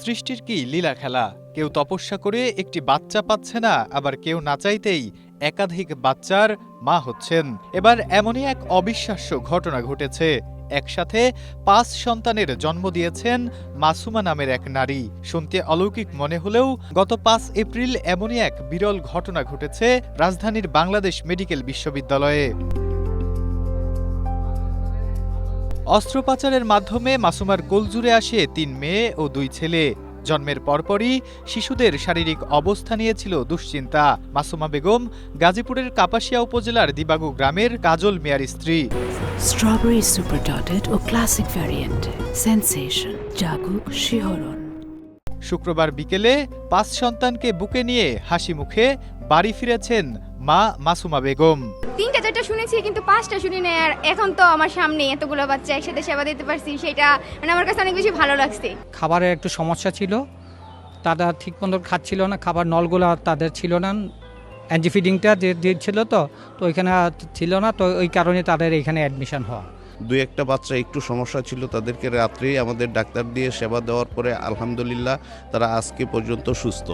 সৃষ্টির কি লীলা খেলা। কেউ তপস্যা করে একটি বাচ্চা পাচ্ছে না, আবার কেউ না চাইতেই একাধিক বাচ্চার মা হচ্ছেন। এবার এমনই এক অবিশ্বাস্য ঘটনা ঘটেছে। একসাথে ৫ সন্তানের জন্ম দিয়েছেন মাসুমা নামের এক নারী। শুনতে অলৌকিক মনে হলেও গত ৫ এপ্রিল এমনই এক বিরল ঘটনা ঘটেছে রাজধানীর বাংলাদেশ মেডিকেল বিশ্ববিদ্যালয়ে। অস্ত্রোপচারের মাধ্যমে মাসুমার কোলজুড়ে আসে ৩ মেয়ে ও ২ ছেলে। জন্মের পরপরই শিশুদের শারীরিক অবস্থা নিয়েছিল দুশ্চিন্তা। মাসুমা বেগম গাজীপুরের কাপাসিয়া উপজেলার দিবাগু গ্রামের কাজল মিয়ার স্ত্রী। স্ট্রবেরি সুপার ডটেড ও ক্লাসিক ভ্যারিয়েন্টে সেন্সেশন জাগুক শিহরণ। শুক্রবার বিকেলে ৫ সন্তানকে বুকে নিয়ে হাসি মুখে বাড়ি ফিরেছেন মা মাসুমা বেগম। ৩টা-৪টা শুনেছি কিন্তু ৫টা শুনি না। আর এখন তো আমার সামনে এতগুলো বাচ্চা একসাথে সেবা দিতে পারছি, সেটা আমার কাছে অনেক বেশি ভালো লাগছে। খাবারের একটু সমস্যা ছিল, তারা ঠিক মতো খাচ্ছিল না, খাবার নলগুলো তাদের ছিল না, অ্যাঞ্জি ফিডিংটা যে দিচ্ছিল তো ওইখানে ছিল না, তো ওই কারণে তাদের এখানে অ্যাডমিশন হওয়া। ২-১টা বাচ্চা একটু সমস্যা ছিল, তাদেরকে রাত্রেই আমাদের ডাক্তার দিয়ে সেবা দেওয়ার পরে আলহামদুলিল্লাহ তারা আজকে পর্যন্ত সুস্থ।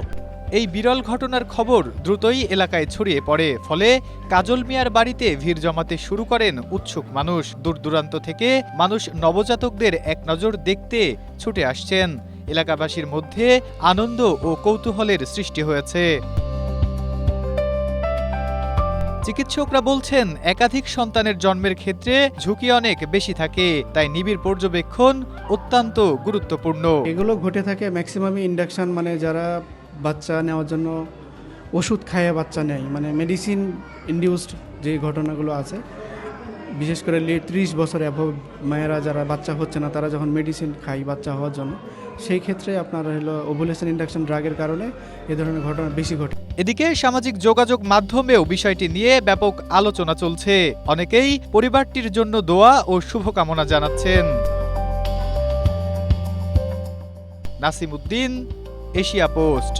এই বিরল ঘটনার খবর দ্রুতই এলাকায় ছড়িয়ে পড়ে। ফলে কাজল মিয়ার বাড়িতে ভিড় জমাতে শুরু করেন উৎসুক মানুষ। দূর দূরান্ত থেকে মানুষ নবজাতকদের এক নজর দেখতে ছুটে আসছেন। এলাকাবাসীর মধ্যে আনন্দ ও কৌতূহলের সৃষ্টি হয়েছে। চিকিৎসকরা বলছেন, একাধিক সন্তানের জন্মের ক্ষেত্রে ঝুঁকি অনেক বেশি থাকে, তাই নিবিড় পর্যবেক্ষণ অত্যন্ত গুরুত্বপূর্ণ। এগুলো ঘটে থাকে ম্যাক্সিমামই ইন্ডাকশন, মানে যারা বাচ্চা নেওয়ার জন্য ওষুধ খাইয়ে বাচ্চা নেয়, মানে মেডিসিন ইনডিউসড যে ঘটনাগুলো আছে, বিশেষ করে ৩০ বছর অ্যাভব মায়েরা যারা বাচ্চা হচ্ছে না, তারা যখন মেডিসিন খায় বাচ্চা হওয়ার জন্য, সেই ক্ষেত্রে আপনার ওভুলেশন ইন্ডাকশন ড্রাগের কারণে এ ধরনের ঘটনা বেশি ঘটে। এদিকে সামাজিক যোগাযোগ মাধ্যমেও বিষয়টি নিয়ে ব্যাপক আলোচনা চলছে। অনেকেই পরিবারটির জন্য দোয়া ও শুভকামনা জানাচ্ছেন। Nasim Uddin, Asia post.